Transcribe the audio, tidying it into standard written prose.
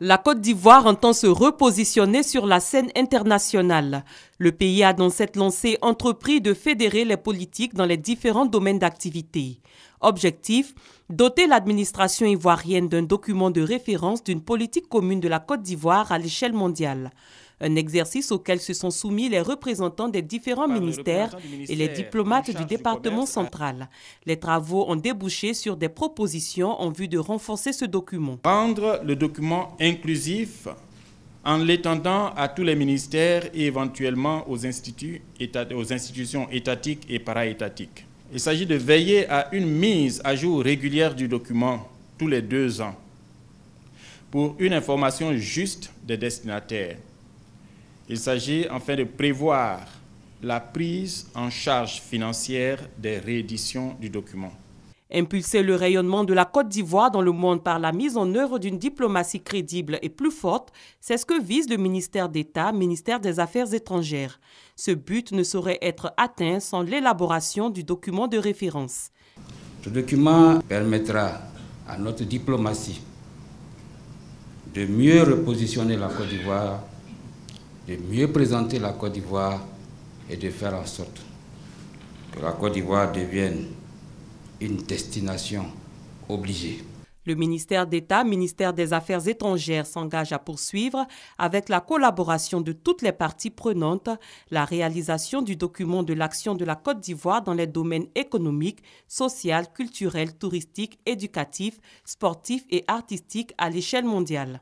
La Côte d'Ivoire entend se repositionner sur la scène internationale. Le pays a dans cette lancée entrepris de fédérer les politiques dans les différents domaines d'activité. Objectif, doter l'administration ivoirienne d'un document de référence d'une politique commune de la Côte d'Ivoire à l'échelle mondiale. Un exercice auquel se sont soumis les représentants des différents ministères et les diplomates du département central. Les travaux ont débouché sur des propositions en vue de renforcer ce document. Rendre le document inclusif en l'étendant à tous les ministères et éventuellement aux institutions étatiques et para-étatiques. Il s'agit de veiller à une mise à jour régulière du document tous les 2 ans pour une information juste des destinataires. Il s'agit enfin de prévoir la prise en charge financière des rééditions du document. Impulser le rayonnement de la Côte d'Ivoire dans le monde par la mise en œuvre d'une diplomatie crédible et plus forte, c'est ce que vise le ministère d'État, ministère des Affaires étrangères. Ce but ne saurait être atteint sans l'élaboration du document de référence. Ce document permettra à notre diplomatie de mieux repositionner la Côte d'Ivoire, de mieux présenter la Côte d'Ivoire et de faire en sorte que la Côte d'Ivoire devienne une destination obligée. Le ministère d'État, ministère des Affaires étrangères s'engage à poursuivre, avec la collaboration de toutes les parties prenantes, la réalisation du document de l'action de la Côte d'Ivoire dans les domaines économiques, social, culturel, touristique, éducatif, sportif et artistique à l'échelle mondiale.